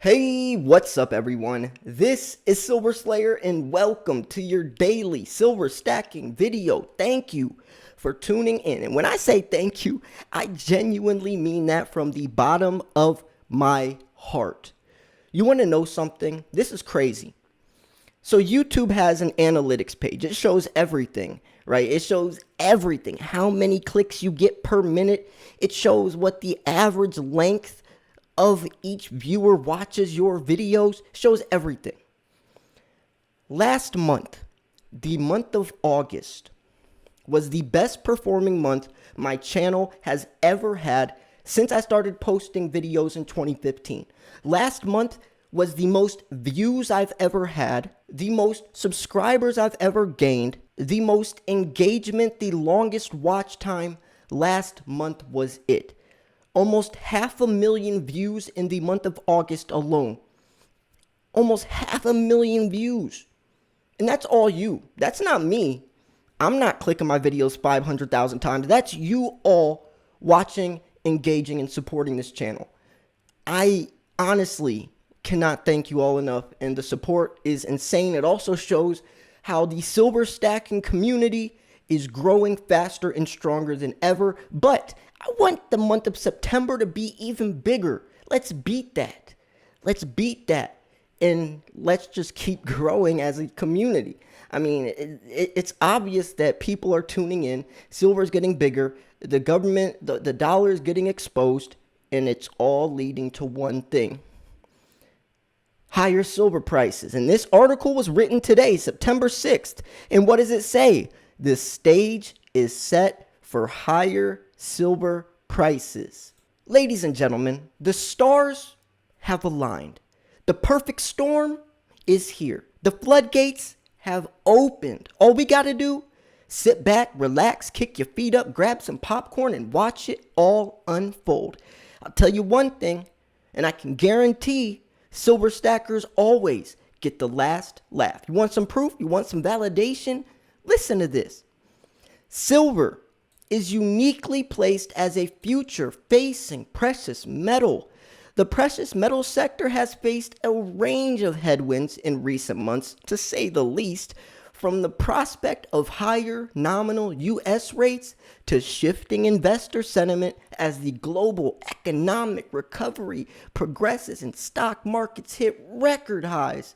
Hey, what's up everyone? This is Silver Slayer and welcome to your daily silver stacking video. Thank you for tuning in. And when I say thank you, I genuinely mean that from the bottom of my heart. You want to know something? This is crazy. So YouTube has an analytics page. It shows everything, right? It shows everything. How many clicks you get per minute. It shows what the average length of each viewer watches your videos, shows everything. Last month, the month of August, was the best performing month my channel has ever had since I started posting videos in 2015. Last month was the most views I've ever had, the most subscribers I've ever gained, the most engagement, the longest watch time. Last month was it. Almost 500,000 views in the month of August alone. Almost 500,000 views. And that's all you. That's not me. I'm not clicking my videos 500,000 times. That's you all watching, engaging, and supporting this channel. I honestly cannot thank you all enough, and the support is insane. It also shows how the silver stacking community is growing faster and stronger than ever. But I want the month of September to be even bigger. Let's beat that. Let's beat that. And let's just keep growing as a community. I mean, it's obvious that people are tuning in. Silver is getting bigger. The government, the dollar is getting exposed. And it's all leading to one thing: higher silver prices. And this article was written today, September 6th. And what does it say? The stage is set for higher silver prices. Ladies and gentlemen, the stars have aligned. The perfect storm is here. The floodgates have opened. All we got to do, sit back, relax, kick your feet up, grab some popcorn, and watch it all unfold. I'll tell you one thing, and I can guarantee silver stackers always get the last laugh. You want some proof? You want some validation? Listen to this. Silver is uniquely placed as a future-facing precious metal. The precious metal sector has faced a range of headwinds in recent months, to say the least, from the prospect of higher nominal U.S. rates to shifting investor sentiment as the global economic recovery progresses and stock markets hit record highs.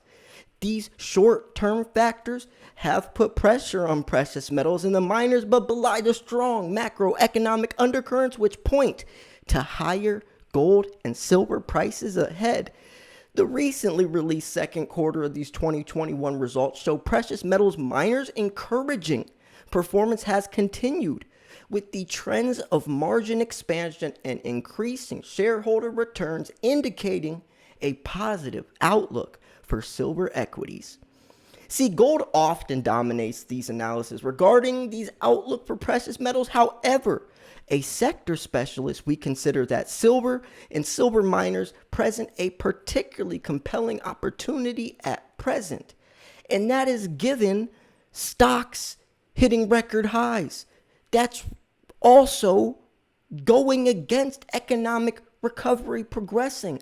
These short-term factors have put pressure on precious metals and the miners, but belie the strong macroeconomic undercurrents which point to higher gold and silver prices ahead. The recently released second quarter of these 2021 results show precious metals miners encouraging. Performance has continued, with the trends of margin expansion and increasing shareholder returns indicating a positive outlook for silver equities. See, gold often dominates these analyses regarding these outlook for precious metals. However, a sector specialist, we consider that silver and silver miners present a particularly compelling opportunity at present. And that is given stocks hitting record highs. That's also going against economic recovery progressing.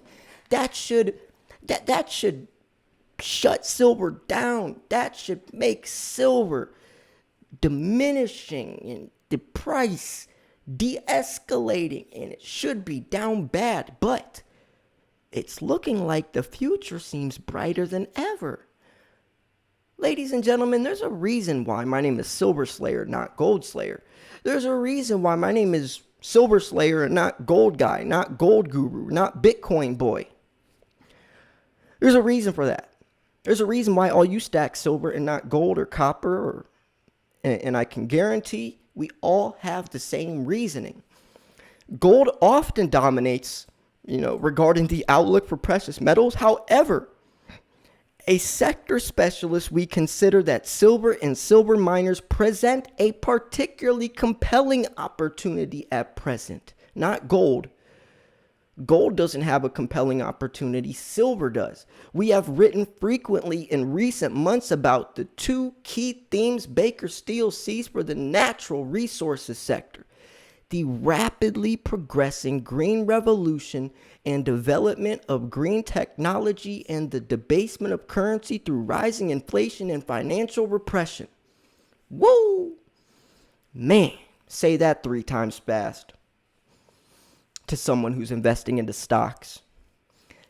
That should shut silver down. That should make silver diminishing and the price de-escalating, and it should be down bad. But it's looking like the future seems brighter than ever. Ladies and gentlemen, there's a reason why my name is Silver Slayer, not Gold Slayer. There's a reason why my name is Silver Slayer and not Gold Guy, not Gold Guru, not Bitcoin Boy. There's a reason for that. There's a reason why all you stack silver and not gold or copper, and I can guarantee we all have the same reasoning. Gold often dominates, regarding the outlook for precious metals. However, a sector specialist, we consider that silver and silver miners present a particularly compelling opportunity at present, not gold. Gold doesn't have a compelling opportunity, silver does. We have written frequently in recent months about the two key themes Baker Steel sees for the natural resources sector: the rapidly progressing green revolution and development of green technology and the debasement of currency through rising inflation and financial repression. Woo! Man, say that 3 times fast to someone who's investing into stocks.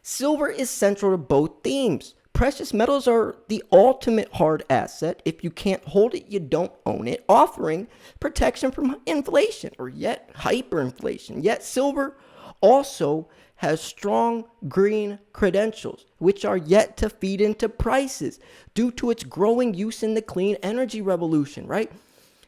Silver is central to both themes. Precious metals are the ultimate hard asset. If you can't hold it, you don't own it, offering protection from inflation or yet hyperinflation. Yet silver also has strong green credentials, which are yet to feed into prices due to its growing use in the clean energy revolution, right?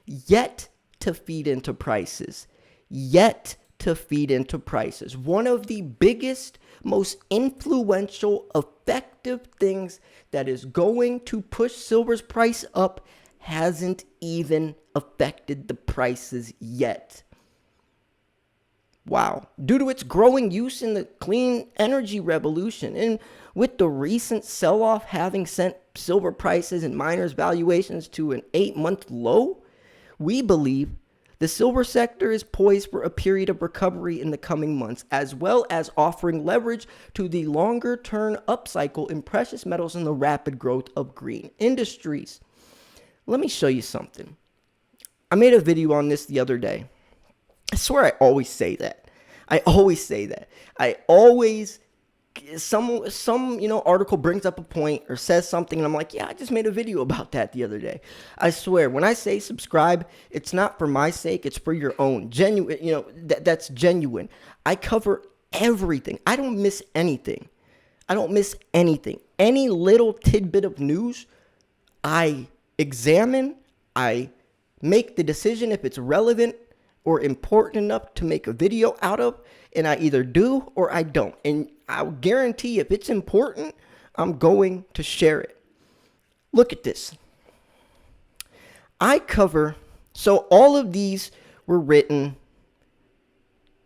Yet to feed into prices. Yet to feed into prices. One of the biggest, most influential, effective things that is going to push silver's price up hasn't even affected the prices yet. Wow. Due to its growing use in the clean energy revolution, and with the recent sell-off having sent silver prices and miners' valuations to an 8-month low, we believe the silver sector is poised for a period of recovery in the coming months, as well as offering leverage to the longer-term upcycle in precious metals and the rapid growth of green industries. Let me show you something. I made a video on this the other day. I swear I always say that. Some article brings up a point or says something and I'm like, yeah, I just made a video about that the other day. I swear, when I say subscribe, it's not for my sake, it's for your own. Genuine, that's genuine. I cover everything. I don't miss anything. Any little tidbit of news, I examine, I make the decision if it's relevant or important enough to make a video out of, and I either do or I don't. And I'll guarantee if it's important, I'm going to share it. Look at this. So all of these were written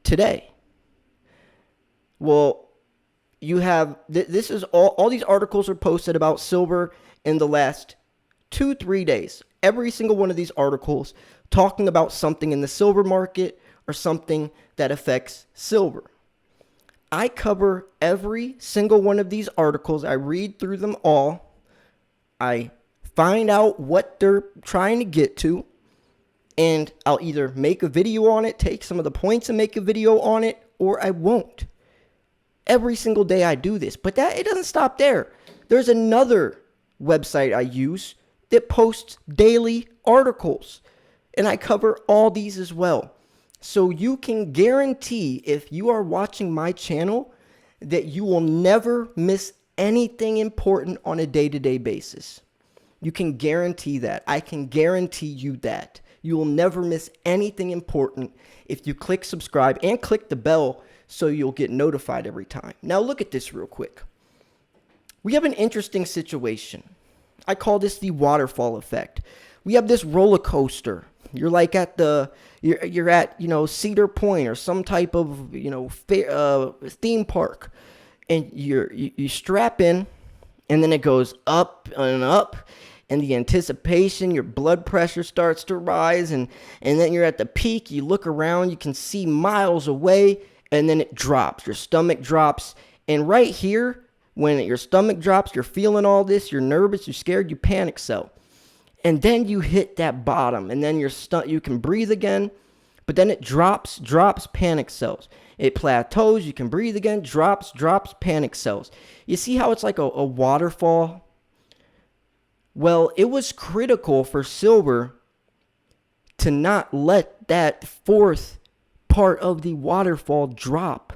today. Well, you have, this is all these articles are posted about silver in the last 2-3 days. Every single one of these articles talking about something in the silver market or something that affects silver. I cover every single one of these articles. I read through them all. I find out what they're trying to get to, and I'll either make a video on it, take some of the points and make a video on it, or I won't. Every single day I do this, but it doesn't stop there. There's another website I use that posts daily articles, and I cover all these as well. So you can guarantee, if you are watching my channel, that you will never miss anything important on a day-to-day basis. You can guarantee that. I can guarantee you that. You will never miss anything important if you click subscribe and click the bell so you'll get notified every time. Now look at this real quick. We have an interesting situation. I call this the waterfall effect. We have this roller coaster. You're like at you're at Cedar Point or some type of theme park, and you strap in, and then it goes up and up, and the anticipation, your blood pressure starts to rise, and then you're at the peak. You look around, you can see miles away, and then it drops. Your stomach drops, and right here, when your stomach drops, you're feeling all this, you're nervous, you're scared, you panic sell. And then you hit that bottom, and then you can breathe again, but then it drops, panic sells. It plateaus, you can breathe again, drops, panic sells. You see how it's like a waterfall? Well, it was critical for silver to not let that fourth part of the waterfall drop,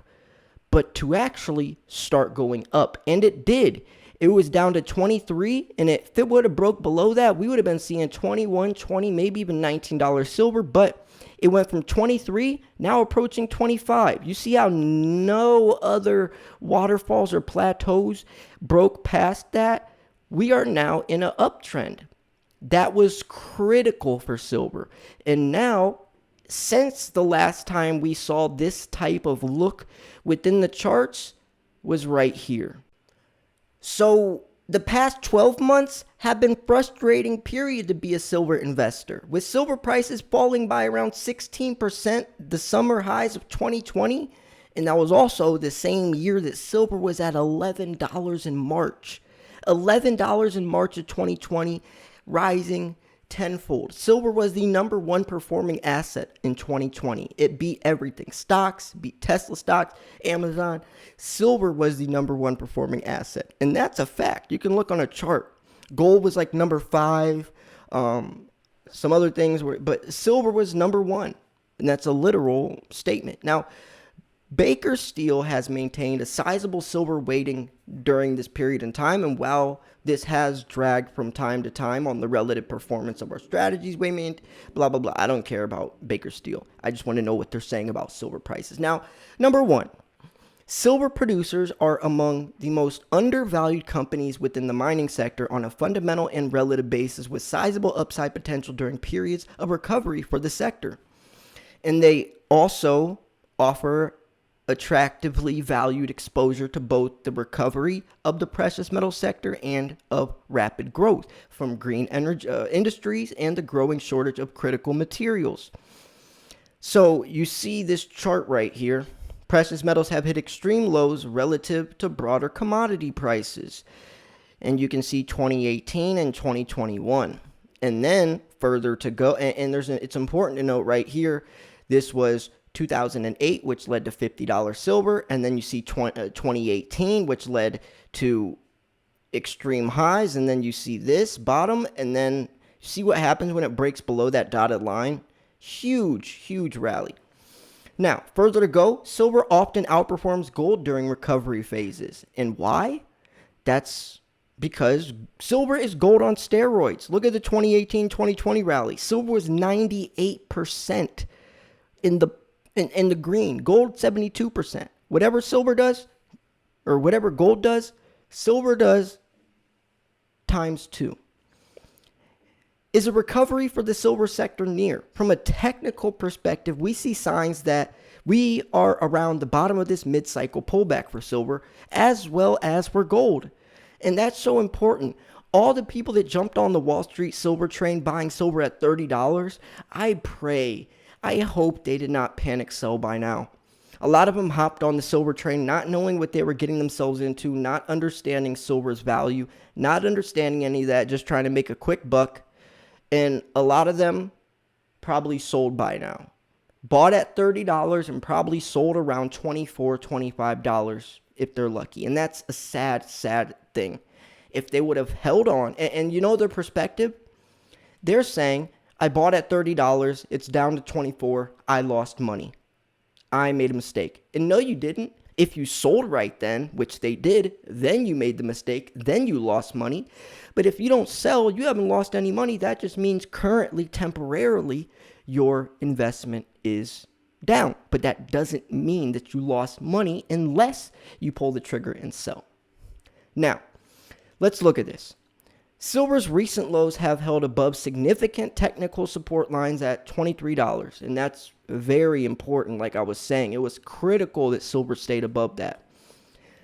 but to actually start going up. And it did. It was down to 23, and if it would have broke below that, we would have been seeing 21, 20, maybe even $19 silver, but it went from 23, now approaching 25. You see how no other waterfalls or plateaus broke past that? We are now in an uptrend. That was critical for silver. And now, since the last time we saw this type of look within the charts was right here. So The past 12 months have been frustrating period to be a silver investor, with silver prices falling by around 16% the summer highs of 2020, and that was also the same year that silver was at $11 in March. $11 in March of 2020, rising tenfold. Silver was the number one performing asset in 2020. It beat everything. Stocks, beat Tesla stocks, Amazon. Silver was the number one performing asset. And that's a fact. You can look on a chart. Gold was like number 5. Some other things were, but silver was number 1. And that's a literal statement. Now, Baker Steel has maintained a sizable silver weighting during this period in time, and while this has dragged from time to time on the relative performance of our strategies, blah, blah, blah. I don't care about Baker Steel. I just want to know what they're saying about silver prices. Now, number 1, silver producers are among the most undervalued companies within the mining sector on a fundamental and relative basis, with sizable upside potential during periods of recovery for the sector. And they also offer attractively valued exposure to both the recovery of the precious metal sector and of rapid growth from green energy industries and the growing shortage of critical materials. So you see this chart right here. Precious metals have hit extreme lows relative to broader commodity prices. And you can see 2018 and 2021. And then further to go, and it's important to note right here, this was 2008, which led to $50 silver, and then you see 2018, which led to extreme highs, and then you see this bottom, and then you see what happens when it breaks below that dotted line. Huge rally. Now, further to go, silver often outperforms gold during recovery phases. And why? That's because silver is gold on steroids. Look at the 2018-2020 rally. Silver was 98% in the green. Gold 72%. Whatever silver does, or whatever gold does, silver does times 2. Is a recovery for the silver sector near? From a technical perspective, we see signs that we are around the bottom of this mid-cycle pullback for silver, as well as for gold. And that's so important. All the people that jumped on the Wall Street silver train buying silver at $30, I hope they did not panic sell by now. A lot of them hopped on the silver train not knowing what they were getting themselves into, not understanding silver's value, not understanding any of that, just trying to make a quick buck. And a lot of them probably sold by now. Bought at $30 and probably sold around $24, $25 if they're lucky. And that's a sad thing. If they would have held on, and you know their perspective, they're saying, I bought at $30, it's down to $24, I lost money. I made a mistake. And no, you didn't. If you sold right then, which they did, then you made the mistake, then you lost money. But if you don't sell, you haven't lost any money. That just means currently, temporarily, your investment is down. But that doesn't mean that you lost money unless you pull the trigger and sell. Now, let's look at this. Silver's recent lows have held above significant technical support lines at $23, and that's very important. Like I was saying, it was critical that silver stayed above that.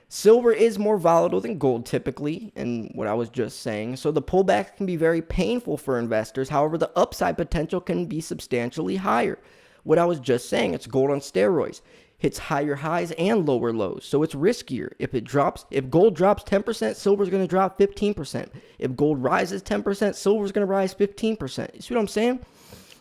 Silver is more volatile than gold typically, and what I was just saying, so the pullback can be very painful for investors. However, the upside potential can be substantially higher. What I was just saying, it's gold on steroids. Hits higher highs and lower lows, so it's riskier. If gold drops 10%, silver's going to drop 15%. If gold rises 10%, silver's going to rise 15%. You see what I'm saying?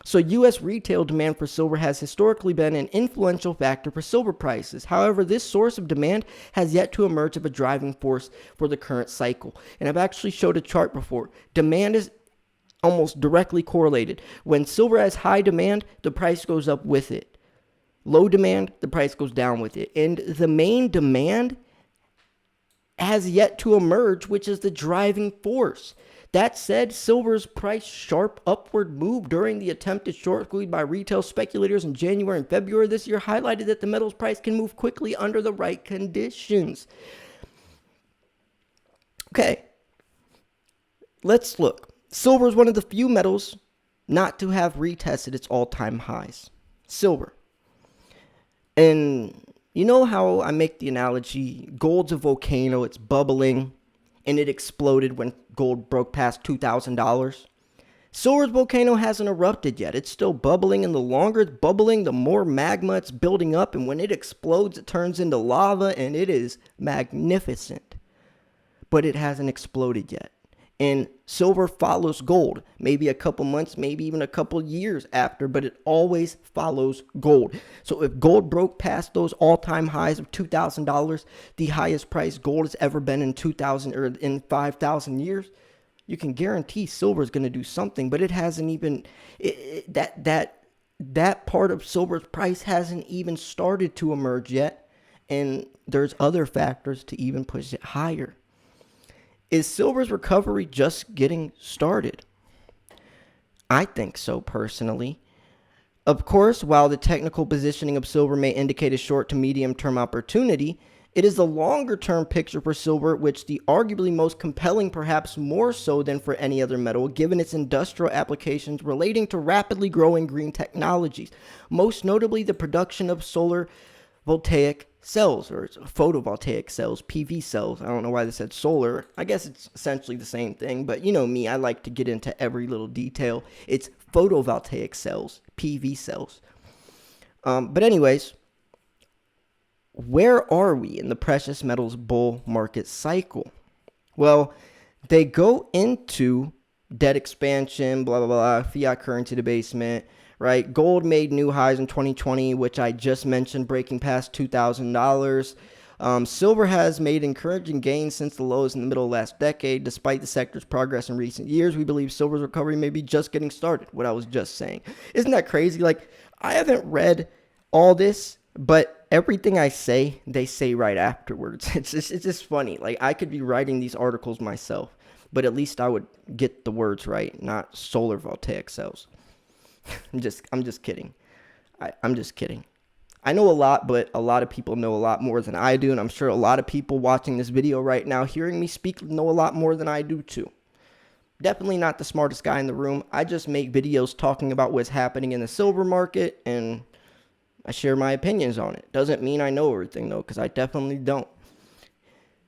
So U.S. retail demand for silver has historically been an influential factor for silver prices. However, this source of demand has yet to emerge as a driving force for the current cycle. And I've actually showed a chart before. Demand is almost directly correlated. When silver has high demand, the price goes up with it. Low demand, the price goes down with it. And the main demand has yet to emerge, which is the driving force. That said, silver's price sharp upward move during the attempted short squeeze by retail speculators in January and February this year highlighted that the metal's price can move quickly under the right conditions. Okay, let's look. Silver is one of the few metals not to have retested its all-time highs. Silver. And you know how I make the analogy, gold's a volcano, it's bubbling. and it exploded when gold broke past $2,000. Silver's volcano hasn't erupted yet. It's still bubbling, and the longer it's bubbling, the more magma it's building up, and when it explodes, it turns into lava, and it is magnificent. But it hasn't exploded yet. And silver follows gold, maybe a couple months, maybe even a couple years after, but it always follows gold. So if gold broke past those all-time highs of $2,000, the highest price gold has ever been in 2,000 or in 5,000 years, you can guarantee silver is going to do something. But it hasn't even that part of silver's price hasn't even started to emerge yet, and there's other factors to even push it higher. Is silver's recovery just getting started? I think so, personally. Of course, while the technical positioning of silver may indicate a short to medium term opportunity, it is the longer term picture for silver which the arguably most compelling, perhaps more so than for any other metal, given its industrial applications relating to rapidly growing green technologies, most notably the production of solar voltaic cells, or photovoltaic cells, PV cells. I don't know why they said solar. I guess it's essentially the same thing, but you know me, I like to get into every little detail. It's photovoltaic cells, PV cells. But anyways, where are we in the precious metals bull market cycle? Well, they go into debt expansion, blah, blah, blah, fiat currency debasement, right? Gold made new highs in 2020, which I just mentioned, breaking past $2,000. Silver has made encouraging gains since the lows in the middle of last decade. Despite the sector's progress in recent years, we believe silver's recovery may be just getting started, what I was just saying. Isn't that crazy? Like, I haven't read all this, but everything I say, they say right afterwards. It's just funny. Like, I could be writing these articles myself, but at least I would get the words right, not solar voltaic cells. I'm just kidding. I'm just kidding. I know a lot, but a lot of people know a lot more than I do, and I'm sure a lot of people watching this video right now, hearing me speak, know a lot more than I do too. Definitely not the smartest guy in the room. I just make videos talking about what's happening in the silver market, and I share my opinions on it. Doesn't mean I know everything, though, because I definitely don't.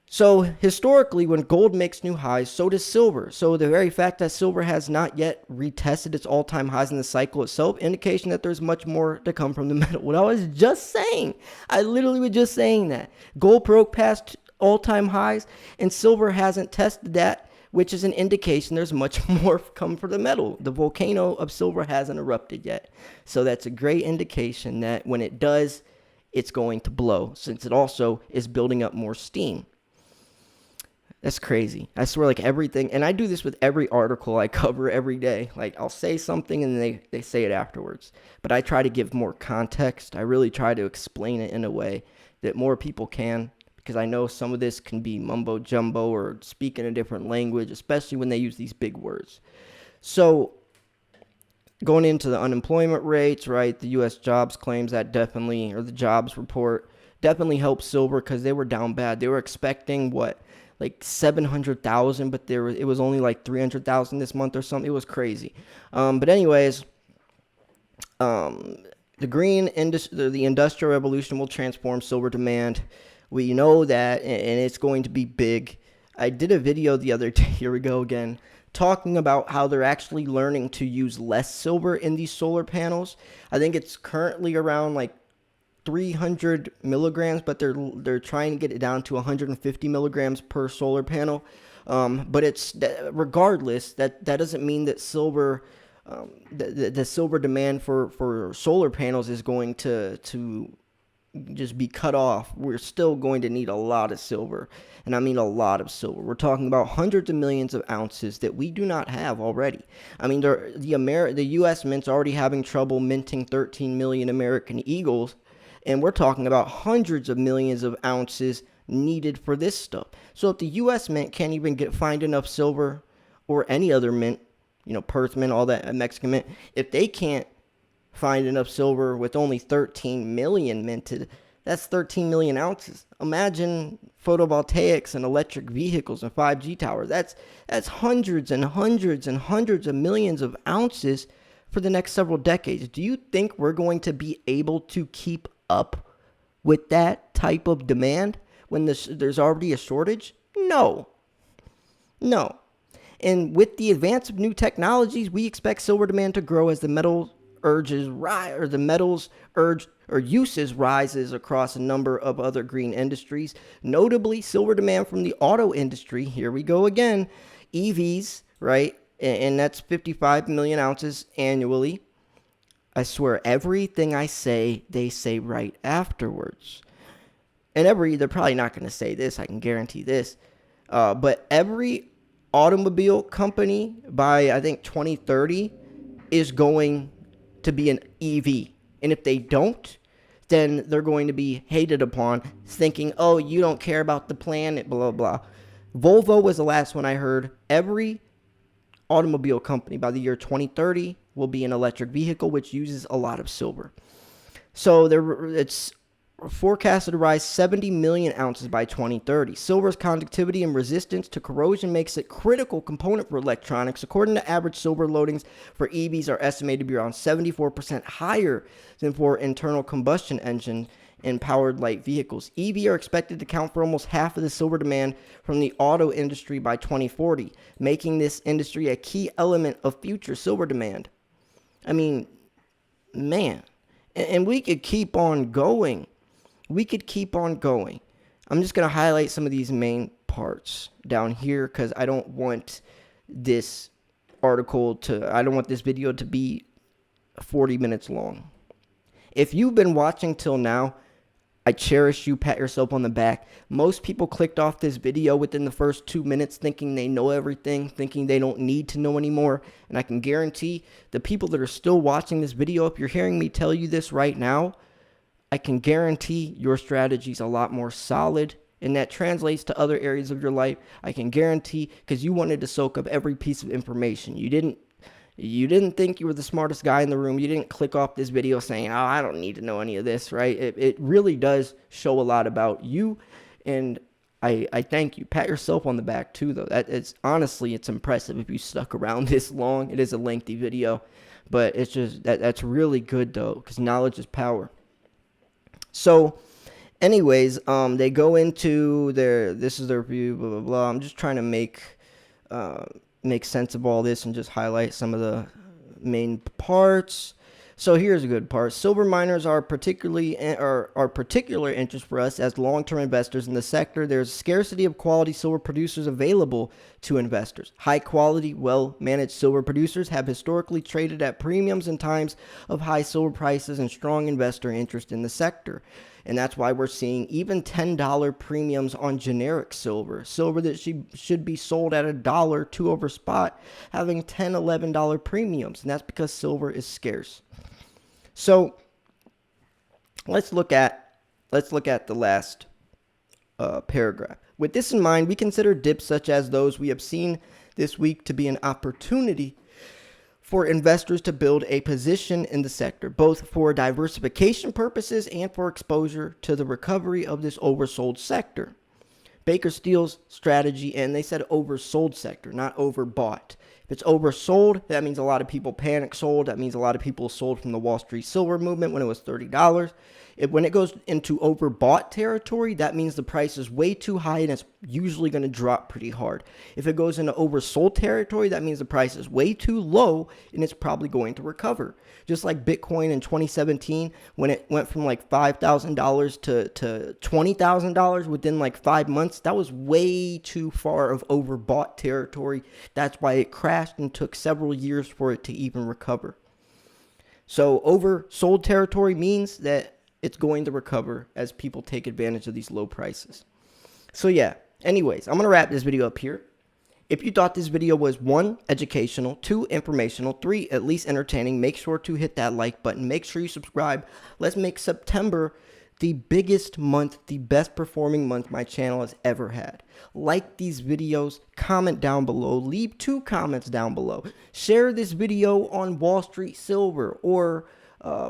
So, historically, when gold makes new highs, so does silver. So, the very fact that silver has not yet retested its all-time highs in the cycle itself, indication that there's much more to come from the metal. What I was just saying. I literally was just saying that. Gold broke past all-time highs, and silver hasn't tested that, which is an indication there's much more come for the metal. The volcano of silver hasn't erupted yet. So, that's a great indication that when it does, it's going to blow, since it also is building up more steam. That's crazy. I swear, like, everything, and I do this with every article I cover every day. Like, I'll say something and they say it afterwards. But I try to give more context. I really try to explain it in a way that more people can, because I know some of this can be mumbo jumbo or speak in a different language, especially when they use these big words. So, going into the unemployment rates, right, the U.S. jobs claims that definitely, or the jobs report, definitely helped silver because they were down bad. They were expecting, like 700,000, but it was only like 300,000 this month or something. It was crazy. But anyways, the industrial revolution will transform silver demand. We know that, and it's going to be big. I did a video the other day, here we go again, talking about how they're actually learning to use less silver in these solar panels. I think it's currently around like 300 milligrams, but they're trying to get it down to 150 milligrams per solar panel. But it's regardless, that doesn't mean that silver, the silver demand for solar panels is going to just be cut off. We're still going to need a lot of silver, and I mean a lot of silver. We're talking about hundreds of millions of ounces that we do not have already. I mean, the U.S. Mint's already having trouble minting 13 million American Eagles. And we're talking about hundreds of millions of ounces needed for this stuff. So if the U.S. Mint can't even find enough silver, or any other mint, Perth Mint, all that, Mexican Mint, if they can't find enough silver with only 13 million minted, that's 13 million ounces. Imagine photovoltaics and electric vehicles and 5G towers. That's hundreds and hundreds and hundreds of millions of ounces for the next several decades. Do you think we're going to be able to keep up with that type of demand when there's already a shortage? No. No. And with the advance of new technologies, we expect silver demand to grow as the metals urges rise, or the metals urge or uses rises across a number of other green industries. Notably, silver demand from the auto industry. Here we go again. EVs, right? And that's 55 million ounces annually. I swear, everything I say, they say right afterwards. And they're probably not going to say this. I can guarantee this. But every automobile company by, I think, 2030 is going to be an EV. And if they don't, then they're going to be hated upon, thinking, oh, you don't care about the planet, blah, blah. Volvo was the last one I heard. Every automobile company by the year 2030 will be an electric vehicle, which uses a lot of silver. So it's forecasted to rise 70 million ounces by 2030. Silver's conductivity and resistance to corrosion makes it a critical component for electronics. According to average silver loadings for EVs are estimated to be around 74% higher than for internal combustion engine and powered light vehicles. EV are expected to account for almost half of the silver demand from the auto industry by 2040, making this industry a key element of future silver demand. I mean, man, and we could keep on going. I'm just going to highlight some of these main parts down here because I don't want this video to be 40 minutes long. If you've been watching till now, I cherish you. Pat yourself on the back. Most people clicked off this video within the first 2 minutes thinking they know everything, thinking they don't need to know anymore. And I can guarantee the people that are still watching this video, if you're hearing me tell you this right now, I can guarantee your strategy is a lot more solid, and that translates to other areas of your life. I can guarantee, because you wanted to soak up every piece of information. You didn't think you were the smartest guy in the room. You didn't click off this video saying, oh, I don't need to know any of this, right? It really does show a lot about you, and I thank you. Pat yourself on the back too, though. It's impressive if you stuck around this long. It is a lengthy video, but it's just that's really good though, because knowledge is power. So, anyways, they go into this is their review, blah, blah, blah. I'm just trying to make sense of all this and just highlight some of the main parts. So here's a good part. Silver miners are particular interest for us as long-term investors in the sector. There's scarcity of quality silver producers available to investors. High-quality, well-managed silver producers have historically traded at premiums in times of high silver prices and strong investor interest in the sector. And that's why we're seeing even $10 premiums on generic silver. Silver that should be sold at $1, $2 over spot, having $10, $11 premiums. And that's because silver is scarce. So let's look at the last paragraph. With this in mind, we consider dips such as those we have seen this week to be an opportunity for investors to build a position in the sector, both for diversification purposes and for exposure to the recovery of this oversold sector. Baker Steele's strategy, and they said oversold sector, not overbought. If it's oversold, that means a lot of people panic sold. That means a lot of people sold from the Wall Street silver movement when it was $30. When it goes into overbought territory, that means the price is way too high and it's usually going to drop pretty hard. If it goes into oversold territory, that means the price is way too low and it's probably going to recover. Just like Bitcoin in 2017, when it went from like $5,000 to $20,000 within like 5 months, that was way too far of overbought territory. That's why it crashed and took several years for it to even recover. So oversold territory means that it's going to recover as people take advantage of these low prices. So yeah, anyways, I'm going to wrap this video up here. If you thought this video was 1, educational, 2, informational, 3, at least entertaining, make sure to hit that like button. Make sure you subscribe. Let's make September the biggest month, the best performing month my channel has ever had. Like these videos, comment down below, leave 2 comments down below. Share this video on Wall Street Silver or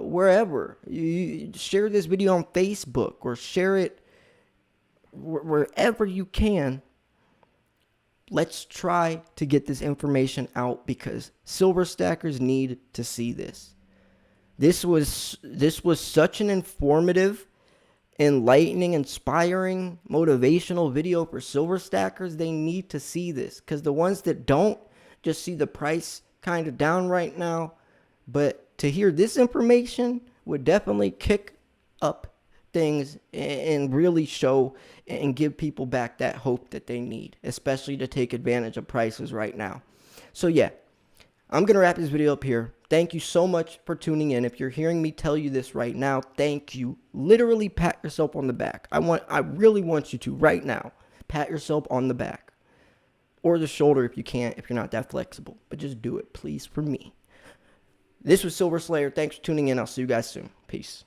wherever. You share this video on Facebook or share it wherever you can. Let's try to get this information out because silver stackers need to see this. This was such an informative enlightening, inspiring, motivational video for silver stackers, they need to see this, because the ones that don't just see the price kind of down right now. But to hear this information would definitely kick up things and really show and give people back that hope that they need, especially to take advantage of prices right now. So yeah, I'm going to wrap this video up here. Thank you so much for tuning in. If you're hearing me tell you this right now, thank you. Literally pat yourself on the back. I really want you to right now pat yourself on the back or the shoulder if you can't, if you're not that flexible, but just do it, please, for me. This was Silver Slayer. Thanks for tuning in. I'll see you guys soon. Peace.